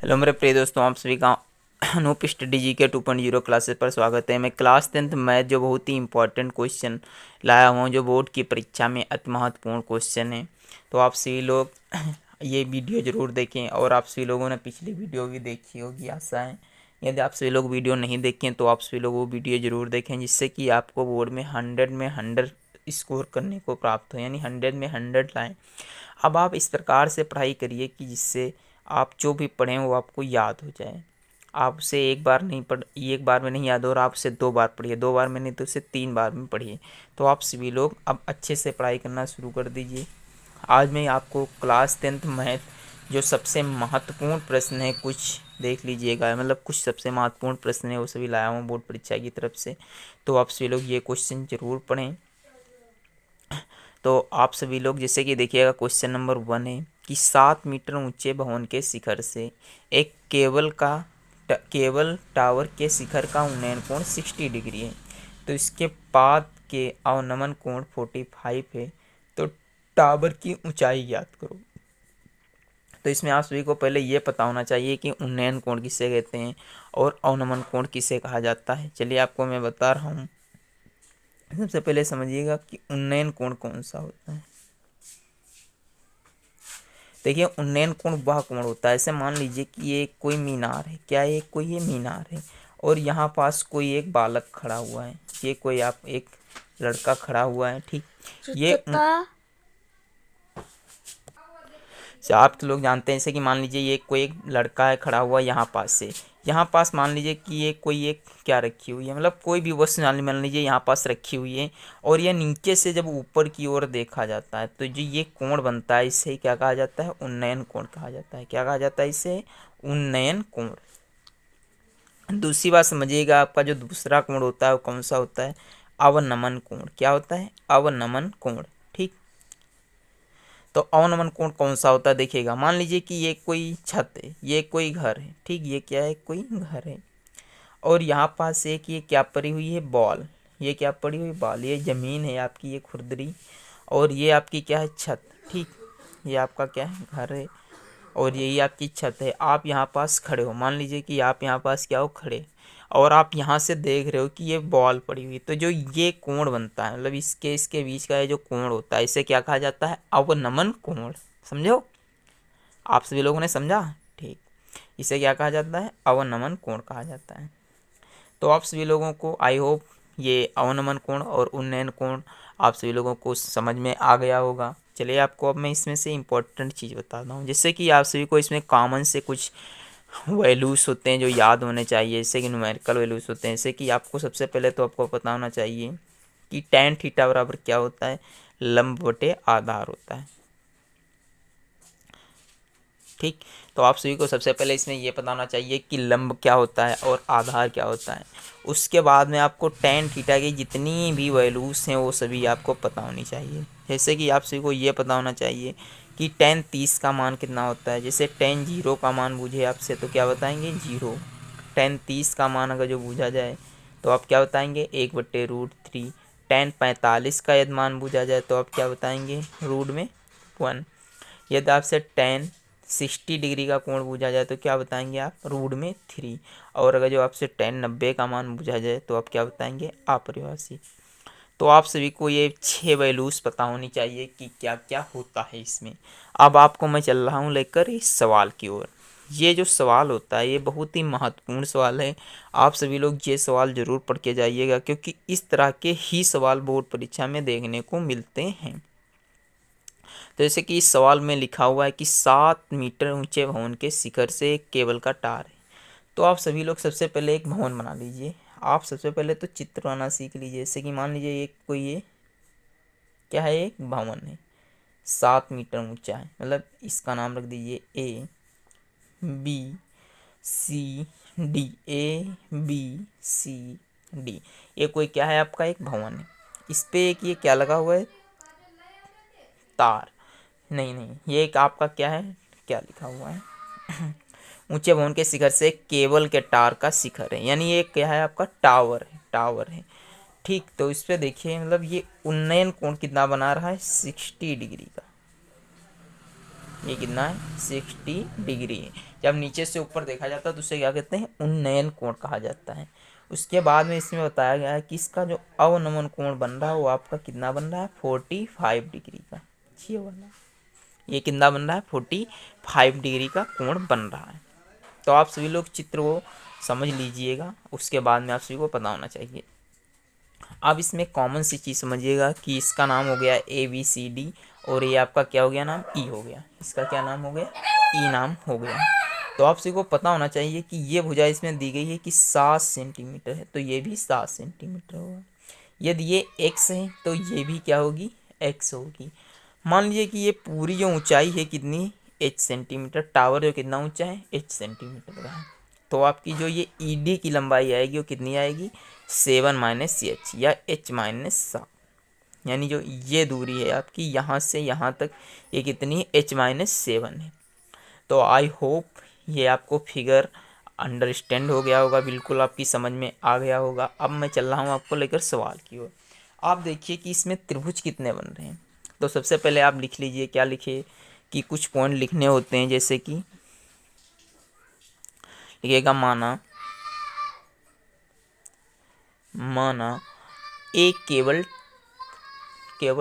Hello मेरे प्रिय दोस्तों, आप सभी का अनूप स्टडी जी के 2.0 क्लासेस पर स्वागत है। मैं क्लास 10th मैथ जो बहुत ही इंपॉर्टेंट क्वेश्चन लाया हूँ, जो बोर्ड की परीक्षा में अति महत्वपूर्ण क्वेश्चन है। तो आप सभी लोग ये वीडियो ज़रूर देखें, और आप सभी लोगों ने पिछली वीडियो भी देखी होगी आशा है। यदि आप सभी लोग वीडियो नहीं देखें तो आप सभी लोग वो वीडियो ज़रूर देखें, जिससे कि आपको बोर्ड में 100 स्कोर करने को प्राप्त हो, यानी 100 लाएँ। अब आप इस प्रकार से पढ़ाई करिए कि जिससे आप जो भी पढ़ें वो आपको याद हो जाए। आप उसे एक बार में नहीं याद हो, और आप उसे 2 बार पढ़िए, 2 बार में नहीं तो उसे 3 बार में पढ़िए। तो आप सभी लोग अब अच्छे से पढ़ाई करना शुरू कर दीजिए। आज मैं आपको क्लास 10th मैथ जो सबसे महत्वपूर्ण प्रश्न है, कुछ देख लीजिएगा, मतलब कुछ सबसे महत्वपूर्ण प्रश्न है वो सभी लाया हूँ बोर्ड परीक्षा की तरफ से। तो आप सभी लोग ये क्वेश्चन जरूर पढ़ें। तो आप सभी लोग जैसे कि देखिएगा, क्वेश्चन नंबर 1 है कि 7 मीटर ऊंचे भवन के शिखर से एक केबल टावर के शिखर का उन्नयन कोण 60 डिग्री है। तो इसके पाद के अवनमन कोण 45 है। तो टावर की ऊंचाई ज्ञात करो। तो इसमें आप सभी को पहले ये पता होना चाहिए कि उन्नयन कोण किसे कहते हैं और अवनमन कोण किसे कहा जाता है। चलिए आपको मैं बता रहा हूँ। सबसे पहले समझिएगा कि उन्नयन कोण कौन सा होता है। देखिए, उन्नयन कोण वह कोण होता है, ऐसे मान लीजिए कि ये कोई मीनार है। क्या है? कोई ये मीनार है, और यहाँ पास कोई एक बालक खड़ा हुआ है। ये कोई आप एक लड़का खड़ा हुआ है, ठीक। ये आप तो लोग जानते हैं, जैसे कि मान लीजिए ये कोई एक लड़का है खड़ा हुआ यहाँ पास से। यहाँ पास मान लीजिए कि ये कोई एक क्या रखी हुई है, मतलब कोई भी वस्तु मान लीजिए यहाँ पास रखी हुई है, और यह नीचे से जब ऊपर की ओर देखा जाता है तो जो ये कोण बनता है, इसे क्या कहा जाता है? उन्नयन कोण कहा जाता है। क्या कहा जाता है इसे? उन्नयन कोण। दूसरी बात समझिएगा, आपका जो दूसरा कोण होता है वो कौन सा होता है? अवनमन कोण। क्या होता है? अवनमन कोण, ठीक। तो अवनमन कोण कौन सा होता है देखिएगा, मान लीजिए कि ये कोई छत है, ये कोई घर है, ठीक। ये क्या है? कोई घर है, और यहाँ पास एक ये क्या पड़ी हुई है? बॉल। ये क्या पड़ी हुई? बॉल। ये ज़मीन है आपकी, ये खुरदरी, और ये आपकी क्या है? छत, ठीक। ये आपका क्या है? घर है, और यही आपकी छत है। आप यहाँ पास खड़े हो, मान लीजिए कि आप यहाँ पास क्या हो? खड़े, और आप यहाँ से देख रहे हो कि ये बॉल पड़ी हुई। तो जो ये कोण बनता है, मतलब इसके बीच का ये जो कोण होता है, इसे क्या कहा जाता है? अवनमन कोण। समझो? आप सभी लोगों ने समझा? ठीक। इसे क्या कहा जाता है? अवनमन कोण कहा जाता है। तो आप सभी लोगों को आई होप ये अवनमन कोण और उन्नयन कोण आप सभी लोगों को समझ में आ गया होगा। चलिए आपको अब मैं इसमें से इम्पोर्टेंट चीज़ बताता हूँ, जिससे कि आप सभी को इसमें कॉमन से कुछ वैल्यूज़ होते हैं जो याद होने चाहिए, जैसे कि न्यूमेरिकल वैल्यूज़ होते हैं। जैसे कि आपको सबसे पहले तो आपको पता होना चाहिए कि tan थीटा बराबर क्या होता है? लंब बटे आधार होता है, ठीक। तो आप सभी को सबसे पहले इसमें ये पता होना चाहिए कि लंब क्या होता है और आधार क्या होता है। उसके बाद में आपको tan थीटा की जितनी भी वैल्यूज़ हैं वो सभी आपको पता होनी चाहिए। जैसे कि आप सभी को ये पता होना चाहिए कि tan 30 का मान कितना होता है। जैसे tan 0 का मान पूछे आपसे तो क्या बताएंगे? 0। tan 30 का मान अगर जो पूछा जाए तो आप क्या बताएंगे? 1/√3। tan 45 का यदि मान पूछा जाए तो आप क्या बताएंगे? रूट में 1। यदि आपसे tan 60 डिग्री का कोण पूछा जाए तो क्या बताएंगे आप? रूट में 3। और अगर जो आपसे tan 90 का मान पूछा जाए तो आप क्या बताएंगे? अपरिभाषी। तो आप सभी को ये 6 वैल्यूज़ पता होनी चाहिए कि क्या क्या होता है इसमें। अब आपको मैं चल रहा हूँ लेकर इस सवाल की ओर। ये जो सवाल होता है ये बहुत ही महत्वपूर्ण सवाल है। आप सभी लोग ये सवाल ज़रूर पढ़ के जाइएगा, क्योंकि इस तरह के ही सवाल बोर्ड परीक्षा में देखने को मिलते हैं। तो जैसे कि इस सवाल में लिखा हुआ है कि 7 मीटर ऊंचे भवन के शिखर से एक केबल का तार है। तो आप सभी लोग सबसे पहले एक भवन बना लीजिए। आप सबसे पहले तो चित्र बनाना सीख लीजिए। जैसे कि मान लीजिए एक कोई ये क्या है? एक भवन है, 7 मीटर ऊंचा है, मतलब इसका नाम रख दीजिए ABCD। ABCD। ये कोई क्या है? आपका एक भवन है। इस पे एक ये क्या लगा हुआ है? तार। नहीं नहीं, ये एक आपका क्या है? क्या लिखा हुआ है? ऊंचे भवन के शिखर से केबल के टार का शिखर है, यानी ये क्या है? आपका टावर है, टावर है, ठीक। तो इस पे देखिए, मतलब ये उन्नयन कोण कितना बना रहा है? 60 डिग्री का। ये कितना है 60 डिग्री है। जब नीचे से ऊपर देखा जाता है तो उसे क्या कहते हैं उन्नयन कोण कहा जाता है। उसके बाद में इसमें बताया गया है कि इसका जो अवनमन कोण बन रहा है वो आपका कितना बन रहा है 45 डिग्री का। ये वाला ये कितना बन रहा है 45 डिग्री का कोण बन रहा है। तो आप सभी लोग चित्र को समझ लीजिएगा, उसके बाद में आप सभी को पता होना चाहिए। अब इसमें कॉमन सी चीज़ समझिएगा कि इसका नाम हो गया ABCD और ये आपका क्या हो गया नाम E हो गया। इसका क्या नाम हो गया E नाम हो गया। तो आप सभी को पता होना चाहिए कि ये भुजा इसमें दी गई है कि 7 सेंटीमीटर है, तो ये भी 7 सेंटीमीटर होगा। यदि ये x है तो ये भी क्या होगी x होगी। मान लीजिए कि ये पूरी जो ऊंचाई है कितनी h सेंटीमीटर, टावर जो कितना ऊंचा है h सेंटीमीटर का है, तो आपकी जो ये ED की लंबाई आएगी वो कितनी आएगी 7 माइनस h या h माइनस 7, यानी जो ये दूरी है आपकी यहाँ से यहाँ तक ये कितनी h माइनस 7 है। तो आई होप ये आपको फिगर अंडरस्टैंड हो गया होगा, बिल्कुल आपकी समझ में आ गया होगा। अब मैं चल रहा हूँ आपको लेकर सवाल की ओर। आप देखिए कि इसमें त्रिभुज कितने बन रहे हैं। तो सबसे पहले आप लिख लीजिए, क्या लिखे कि कुछ पॉइंट लिखने होते हैं, जैसे कि लिखिएगा माना एक केबल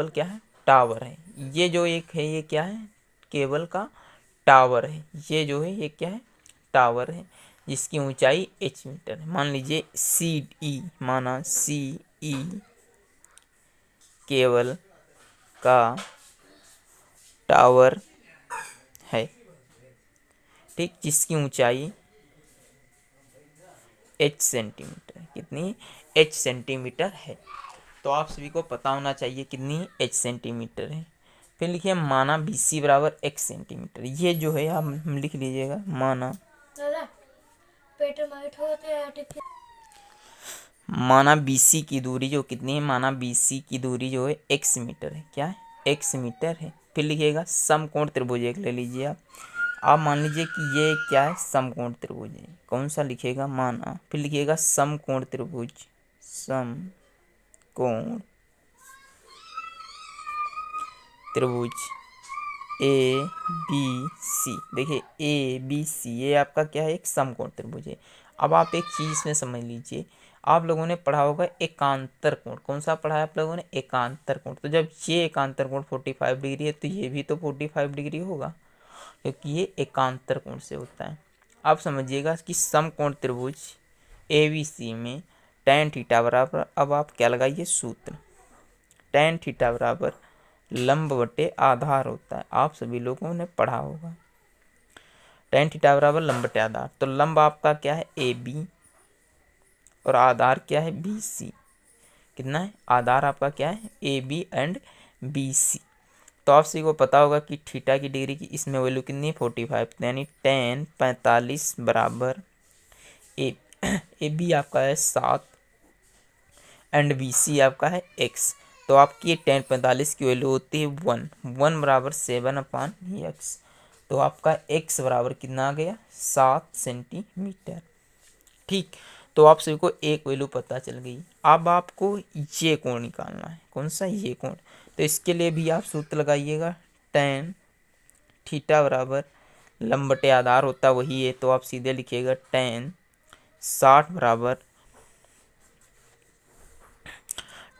क्या है टावर है। ये जो एक है ये क्या है केबल का टावर है। ये जो है ये क्या है टावर है जिसकी ऊंचाई h मीटर है। मान लीजिए CE, माना CE केबल का टावर है, ठीक, जिसकी ऊंचाई h सेंटीमीटर, कितनी h सेंटीमीटर है। तो आप सभी को पता होना चाहिए कितनी h सेंटीमीटर है। फिर लिखिए माना BC बराबर x सेंटीमीटर। ये जो है आप लिख लीजिएगा माना BC की दूरी जो कितनी है, माना BC की दूरी जो है x मीटर है। क्या है x मीटर है। फिर लिखिएगा समकोण त्रिभुज एक ले लीजिए आप मान लीजिए कि ये क्या है समकोण त्रिभुज है। कौन सा लिखिएगा माना, फिर लिखिएगा समकोण त्रिभुज, समकोण त्रिभुज ABC। देखिए ABC ये आपका क्या है एक समकोण त्रिभुज है। अब आप एक चीज़ इसमें समझ लीजिए, आप लोगों ने पढ़ा होगा एकांतर कोण। कौन सा पढ़ा है आप लोगों ने एकांतर कोण। तो जब ये एकांतर कोण 45 डिग्री है तो ये भी तो 45 डिग्री होगा, क्योंकि ये एकांतर कोण से होता है। अब समझिएगा कि समकोण त्रिभुज ABC में tan थीटा बराबर, अब आप क्या लगाइए सूत्र, tan थीटा बराबर लंब बटे आधार होता है। आप सभी लोगों ने पढ़ा होगा tan थीटा बराबर लंब बटे आधार। तो लंब आपका क्या है AB और आधार क्या है BC। कितना है आधार आपका क्या है AB एंड BC। तो आप सभी को पता होगा कि थीटा की डिग्री की इसमें वैल्यू कितनी है 45, यानी tan 45 बराबर AB आपका है 7 एंड BC आपका है x। तो आपकी tan 45 की वैल्यू होती है 1 बराबर 7/x। तो आपका x बराबर कितना आ गया 7 सेंटीमीटर। ठीक, तो आप सभी को एक वैल्यू पता चल गई। अब आपको ये कोण निकालना है। कौन सा ये कोण। तो इसके लिए भी आप सूत्र लगाइएगा, tan थीटा बराबर लंब बटे आधार होता वही है, तो आप सीधे लिखिएगा tan 60 बराबर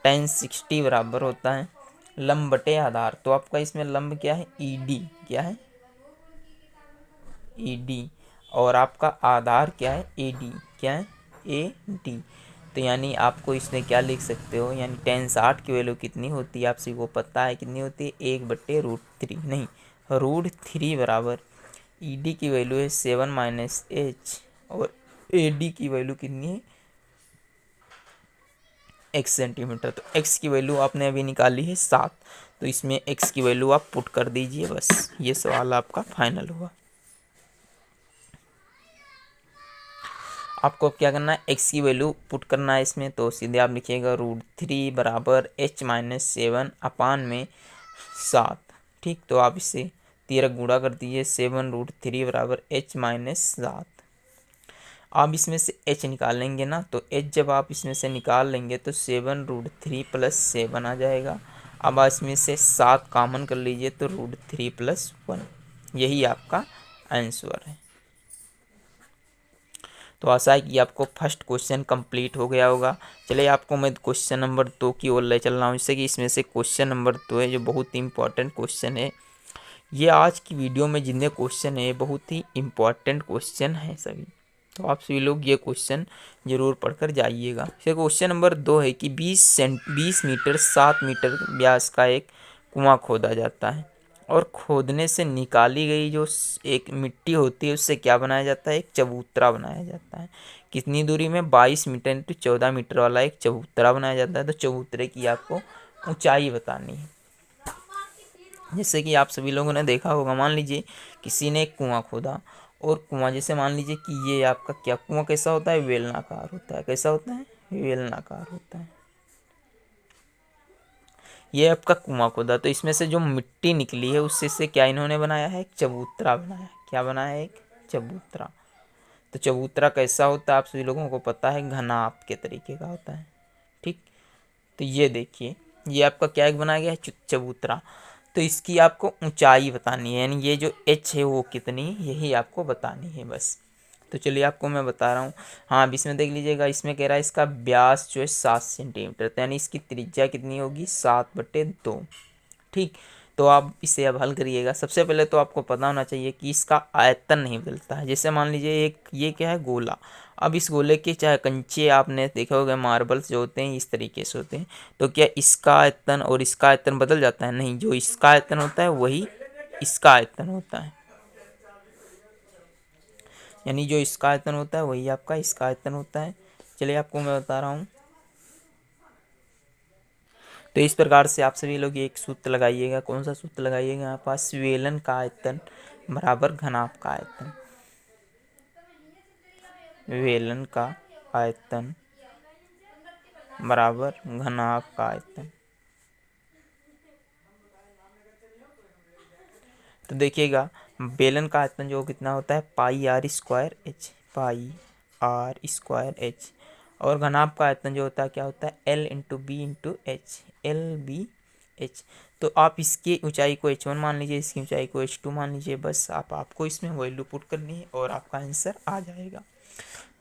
tan 60 बराबर होता है लंब बटे आधार। तो आपका इसमें लंब क्या है ED, क्या है ED, और आपका आधार क्या है AD, क्या है AD। तो यानी आपको इसमें क्या लिख सकते हो, यानी tan 60 की वैल्यू कितनी होती है आप सभी को पता है, कितनी होती है 1/√3, नहीं √3 बराबर ED की वैल्यू है 7 माइनस h और AD की वैल्यू कितनी है x सेंटीमीटर। तो x की वैल्यू आपने अभी निकाली है 7, तो इसमें x की वैल्यू आप पुट कर दीजिए, बस ये सवाल आपका फाइनल हुआ। आपको अब क्या करना है x की वैल्यू पुट करना है इसमें, तो सीधे आप लिखिएगा √3 बराबर h माइनस 7 अपान में 7। ठीक, तो आप इसे 13 गुणा कर दीजिए, 7√3 बराबर h माइनस 7। आप इसमें से h निकाल लेंगे ना, तो h जब आप इसमें से निकाल लेंगे तो 7√3 प्लस 7 आ जाएगा। अब इसमें से 7 कॉमन कर लीजिए तो √3 प्लस 1, यही आपका आंसर है। तो आशा है कि आपको फर्स्ट क्वेश्चन कंप्लीट हो गया होगा। चलिए आपको मैं क्वेश्चन नंबर 2 की ओर ले चल रहा हूँ, जिससे कि इसमें से क्वेश्चन नंबर 2 है जो बहुत ही इंपॉर्टेंट क्वेश्चन है। ये आज की वीडियो में जितने क्वेश्चन है बहुत ही इम्पॉर्टेंट क्वेश्चन है सभी। तो आप सभी लोग ये क्वेश्चन जरूर पढ़कर जाइएगा। फिर क्वेश्चन नंबर 2 है कि 20 मीटर 7 मीटर व्यास का एक कुआं खोदा जाता है और खोदने से निकाली गई जो एक मिट्टी होती है उससे क्या बनाया जाता है, एक चबूतरा बनाया जाता है। कितनी दूरी में, 22 मीटर इंटू 14 मीटर वाला एक चबूतरा बनाया जाता है। तो चबूतरे की आपको ऊंचाई बतानी है। जैसे कि आप सभी लोगों ने देखा होगा, मान लीजिए किसी ने एक कुआं खोदा और कुआं, जैसे मान लीजिए कि ये आपका क्या कुआं कैसा होता है, बेलनाकार होता है। कैसा होता है, बेलनाकार होता है। ये आपका कुआं खोदा, तो इसमें से जो मिट्टी निकली है उससे से क्या इन्होंने बनाया है, एक चबूतरा बनाया। क्या बनाया है, एक चबूतरा। तो चबूतरा कैसा होता है आप सभी लोगों को पता है, घनाभ के तरीके का होता है। ठीक, तो ये देखिए ये आपका क्या एक बनाया गया है, चबूतरा। तो इसकी आपको ऊंचाई बतानी है, यानी ये जो एच है वो कितनी, यही आपको बतानी है बस। तो चलिए आपको मैं बता रहा हूँ। हाँ, अब इसमें देख लीजिएगा, इसमें कह रहा है इसका व्यास जो है 7 सेंटीमीटर, तो यानी इसकी त्रिज्या कितनी होगी, 7/2। ठीक, तो आप इसे अब हल करिएगा। सबसे पहले तो आपको पता होना चाहिए कि इसका आयतन नहीं बदलता है। जैसे मान लीजिए एक ये क्या है, गोला। अब इस गोले के चाहे कंचे आपने देखे होंगे, मार्बल्स जो होते हैं इस तरीके से होते हैं। तो क्या इसका आयतन और इसका आयतन बदल जाता है, नहीं। जो इसका आयतन होता है वही इसका आयतन होता है, यानी जो इसका आयतन होता है वही आपका इसका आयतन होता है। चलिए आपको मैं बता रहा हूँ। तो इस प्रकार से आप सभी लोग एक सूत्र लगाइएगा। कौन सा सूत्र लगाइएगा, यहाँ पास वेलन का आयतन बराबर घनाभ का आयतन। वेलन का आयतन बराबर घनाभ का आयतन। तो देखिएगा बेलन का आयतन जो कितना होता है, πr²h, πr²h। और घनाभ का आयतन जो होता है क्या होता है, L×b×h, LBH। तो आप इसकी ऊंचाई को h1 मान लीजिए, इसकी ऊंचाई को h2 मान लीजिए। बस आपको इसमें वैल्यू पुट करनी है और आपका आंसर आ जाएगा।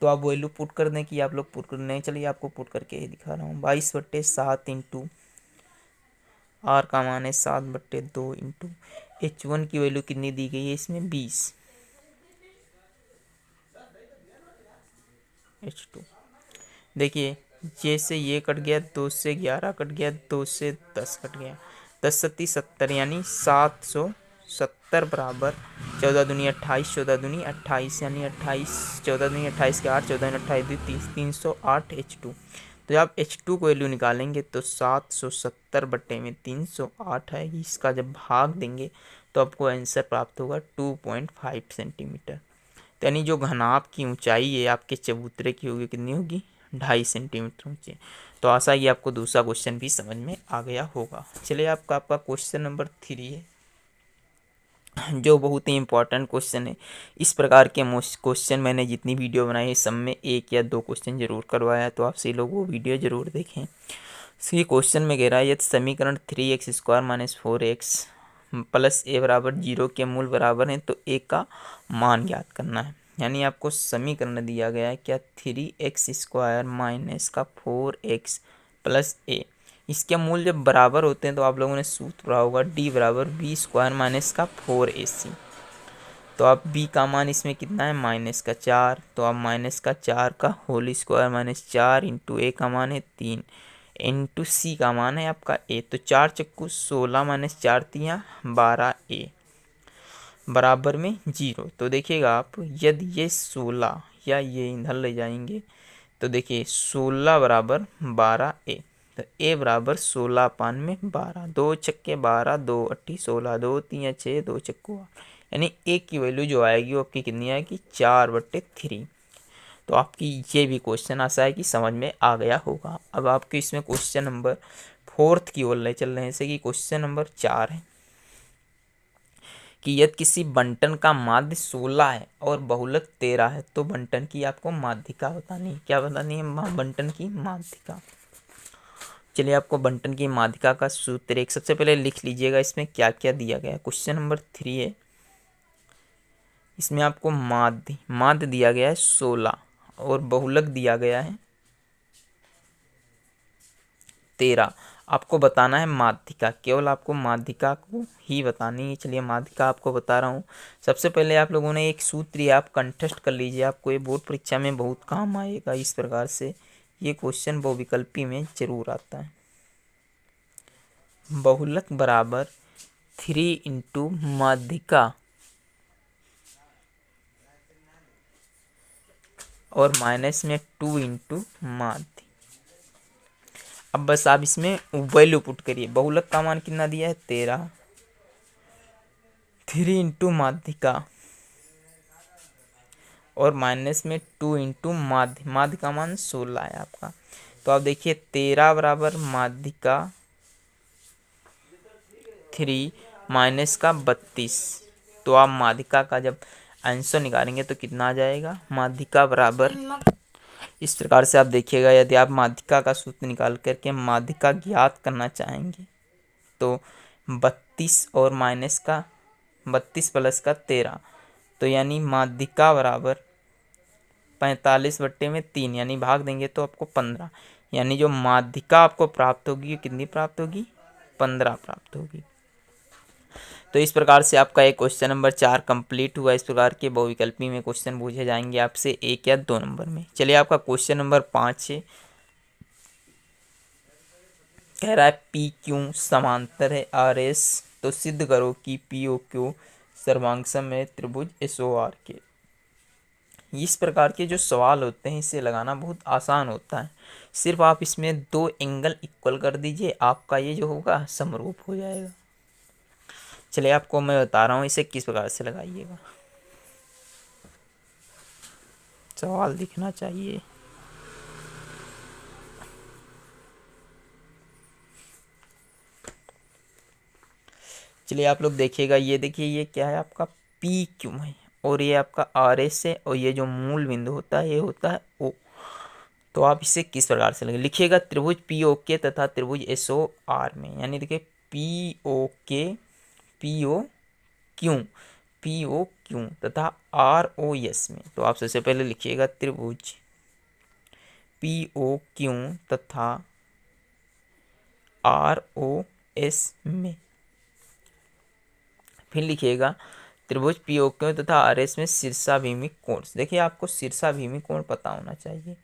तो आप वैल्यू पुट कर दें कि आप लोग पुट कर दें। चलिए आपको पुट करके ही दिखा रहा हूँ। 22/7 इंटू आर का मान है 7/2 इंटू H1 की वैल्यू कितनी दी गई है इसमें, 20। H2 देखिए, जैसे ये कट गया, 2 से 11 कट गया, 2 से 10 कट गया, 10×7 = 70, यानी 770 बराबर 14×2 = 28, 14×2 = 28, यानी 28, 14×2 = 28 के 8, 14×28 30, 308 H2। तो जब H2 को वैल्यू निकालेंगे तो 770/308 है। इसका जब भाग देंगे तो आपको आंसर प्राप्त होगा 2.5 सेंटीमीटर। तो यानी जो घनाभ की ऊंचाई है आपके चबूतरे की होगी, कितनी होगी, 2.5 सेंटीमीटर ऊंचे। तो आशा है आपको दूसरा क्वेश्चन भी समझ में आ गया होगा। चलिए आपका क्वेश्चन नंबर 3 है, जो बहुत ही इंपॉर्टेंट क्वेश्चन है। इस प्रकार के क्वेश्चन मैंने जितनी वीडियो बनाई है सब में 1 या 2 क्वेश्चन जरूर करवाया है, तो आप सभी लोग वो वीडियो जरूर देखें। सी क्वेश्चन में कह रहा है यदि समीकरण 3x² - 4x + a बराबर 0 के मूल बराबर हैं तो a का मान ज्ञात करना है। यानी आपको समीकरण दिया गया है क्या, 3x² - 4x + a। इसके मूल जब बराबर होते हैं तो आप लोगों ने सूत्र पढ़ा होगा, d बराबर b² - 4ac। तो अब b का मान इसमें कितना है, -4। तो अब -4 का होल स्क्वायर -4 इंटू a का मान है 3 इंटू सी का मान है आपका a। तो 4 चक्कू 16 - 4 तियाँ 12a बराबर में 0। तो देखिएगा आप, यदि ये 16 या ये इधर ले जाएंगे तो देखिए 16 बराबर 12a। तो a बराबर 16/12, 2 छक्के 12, 2 अट्ठी 16, 2 तियाँ 6, 2 चक्कू 8, यानी a की वैल्यू जो आएगी वो आपकी कितनी आएगी, 4/3। तो आपकी ये भी क्वेश्चन आशा है कि समझ में आ गया होगा। अब आपके इसमें क्वेश्चन नंबर 4 की ओर ले चल रहे हैं, जैसे कि क्वेश्चन नंबर 4 है कि यदि किसी बंटन का माध्य 16 है और बहुलक 13 है तो बंटन की आपको माध्यिका बतानी है। क्या बतानी है, बंटन की माध्यिका। चलिए आपको बंटन की माध्यिका का सूत्र एक सबसे पहले लिख लीजिएगा, इसमें क्या क्या दिया गया है। क्वेश्चन नंबर 3 है इसमें आपको माध्य माध्य दिया गया है 16 और बहुलक दिया गया है 13। आपको बताना है माध्यिका, केवल आपको माध्यिका को ही बतानी है। चलिए माध्यिका आपको बता रहा हूँ। सबसे पहले आप लोगों ने एक सूत्र आप कंठस्थ कर लीजिए, आपको ये बोर्ड परीक्षा में बहुत काम आएगा। इस प्रकार से ये क्वेश्चन बहुविकल्पी में जरूर आता है। बहुलक बराबर 3 इंटू माध्यिका और माइनस में 2 इंटू माध्य। अब बस आप इसमें वैल्यू पुट करिए। बहुलक का मान कितना दिया है 13, 3 इंटू माध्यिका और माइनस में 2 इंटू माध्य। माध्य का मान 16 है आपका। तो आप देखिए 13 बराबर माध्यिका 3 माइनस का 32। तो आप माध्यिका का जब आंसर निकालेंगे तो कितना आ जाएगा, माध्यिका बराबर, इस प्रकार से आप देखिएगा। यदि आप माध्यिका का सूत्र निकाल करके माध्यिका ज्ञात करना चाहेंगे तो 32 और माइनस का 32 प्लस का 13, तो यानी माध्यिका बराबर 45/3, यानी भाग देंगे तो आपको 15, यानी जो माध्यिका आपको प्राप्त होगी कितनी प्राप्त होगी, 15 प्राप्त होगी। तो इस प्रकार से आपका एक क्वेश्चन नंबर 4 कंप्लीट हुआ। इस प्रकार के बहुविकल्पी में क्वेश्चन पूछे जाएंगे आपसे 1 या 2 नंबर में। चलिए आपका क्वेश्चन नंबर 5 है, कह रहा है पी क्यू समांतर है आर एस, तो सिद्ध करो कि पी ओ क्यू सर्वांगसम है त्रिभुज एस ओ आर के। इस प्रकार के जो सवाल होते हैं इसे लगाना बहुत आसान होता है। सिर्फ आप इसमें 2 एंगल इक्वल कर दीजिए, आपका ये जो होगा समरूप हो जाएगा। चलिए आपको मैं बता रहा हूँ इसे किस प्रकार से लगाइएगा। सवाल दिखना चाहिए। चलिए आप लोग देखिएगा, ये देखिए ये क्या है आपका पी क्यू है और ये आपका आर एस है और ये जो मूल बिंदु होता है ये होता है ओ। तो आप इसे किस प्रकार से लिखिएगा, त्रिभुज पी ओ के तथा त्रिभुज एस ओ आर में, यानी देखिए P O K P O Q P O Q तथा आर ओ एस में। तो आप सबसे पहले लिखिएगा त्रिभुज पी ओ क्यू तथा आर ओ एस में। फिर लिखिएगा त्रिभुज पी ओ क्यू तथा आर एस में शीर्षाभिमुख कोण। देखिए आपको शीर्षाभिमुख कोण पता होना चाहिए।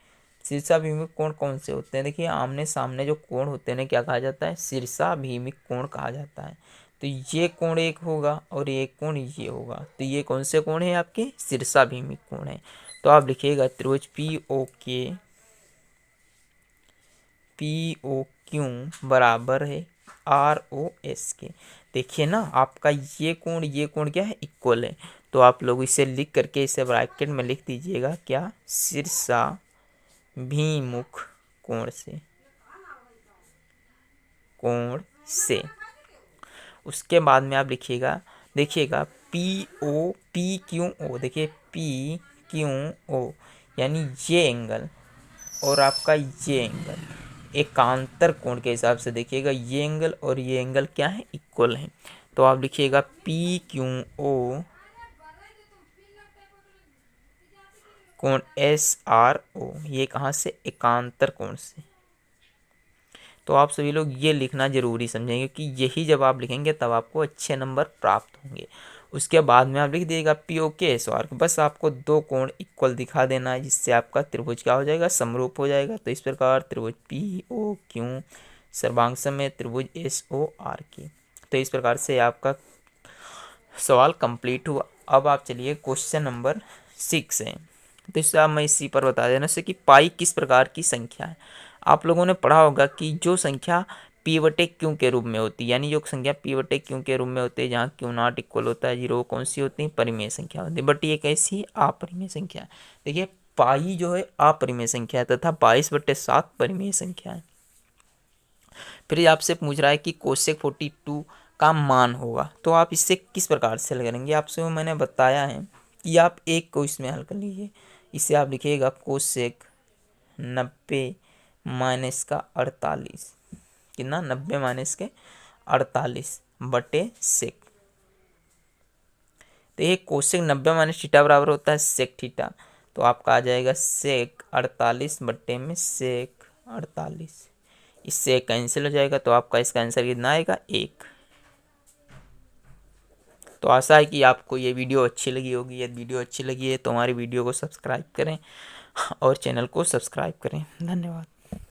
शीर्षाभिमुख कोण कौन से होते हैं, देखिए आमने सामने जो कोण होते हैं क्या कहा जाता है, शीर्षाभिमुख कोण कहा जाता है। तो ये कोण एक होगा और एक कोण ये होगा, तो ये कौन से कोण है आपके, शीर्षाभिमुख कोण है। तो आप लिखिएगा त्रिभुज पी ओ क्यू बराबर है आर ओ एस के। देखिए ना आपका ये कोण क्या है, इक्वल है। तो आप लोग इसे लिख करके इसे ब्रैकेट में लिख दीजिएगा क्या, शीर्षाभिमुख कोण से। उसके बाद में आप लिखिएगा, देखिएगा पी क्यू ओ, देखिए पी क्यू ओ यानी ये एंगल और आपका ये एंगल एकांतर कोण के हिसाब से देखिएगा, ये एंगल और ये एंगल क्या है, इक्वल है। तो आप लिखिएगा पी क्यू ओ कोण एस आर ओ, ये कहाँ से, एकांतर कोण से। तो आप सभी लोग ये लिखना जरूरी समझेंगे कि यही जब आप लिखेंगे तब आपको अच्छे नंबर प्राप्त होंगे। उसके बाद में आप लिख दीजिएगा पी ओ के एस आर, बस आपको 2 कोण इक्वल दिखा देना है, जिससे आपका त्रिभुज क्या हो जाएगा, समरूप हो जाएगा। तो इस प्रकार त्रिभुज पी ओ क्यू सर्वांगसम में त्रिभुज एस ओ आर की। तो इस प्रकार से आपका सवाल कंप्लीट हुआ। अब आप चलिए क्वेश्चन नंबर 6 है, तो इससे आप मैं इसी पर बता देना से कि पाई किस प्रकार की संख्या है। आप लोगों ने पढ़ा होगा कि जो संख्या पी बटे क्यू के रूप में होती है, यानी जो संख्या पी बटे क्यू के रूप में होती है जहाँ क्यू नॉट इक्वल होता है 0, कौन सी होती है, परिमेय संख्या होती है। बट ये कैसी, अपरिमेय संख्या है। देखिए पाई जो है अपरिमेय संख्या है तथा 22/7 परिमेय संख्या है। फिर आपसे पूछ रहा है कि कोसेक 42 का मान होगा, तो आप इससे किस प्रकार से हल करेंगे। आपसे वो मैंने बताया है कि आप एक को इसमें हल कर लीजिए। इसे आप लिखिएगा कोसेक 90 माइनस का 48, कितना, 90 माइनस के 48 बटे सेक तो ये कोसेक 90 माइनस थीटा बराबर होता है सेक थीटा। तो आपका आ जाएगा सेक 48 बट्टे में सेक 48। इससे कैंसिल हो जाएगा तो आपका इसका आंसर कितना आएगा 1। तो आशा है कि आपको ये वीडियो अच्छी लगी होगी। यदि वीडियो अच्छी लगी है तो हमारी वीडियो को सब्सक्राइब करें और चैनल को सब्सक्राइब करें। धन्यवाद।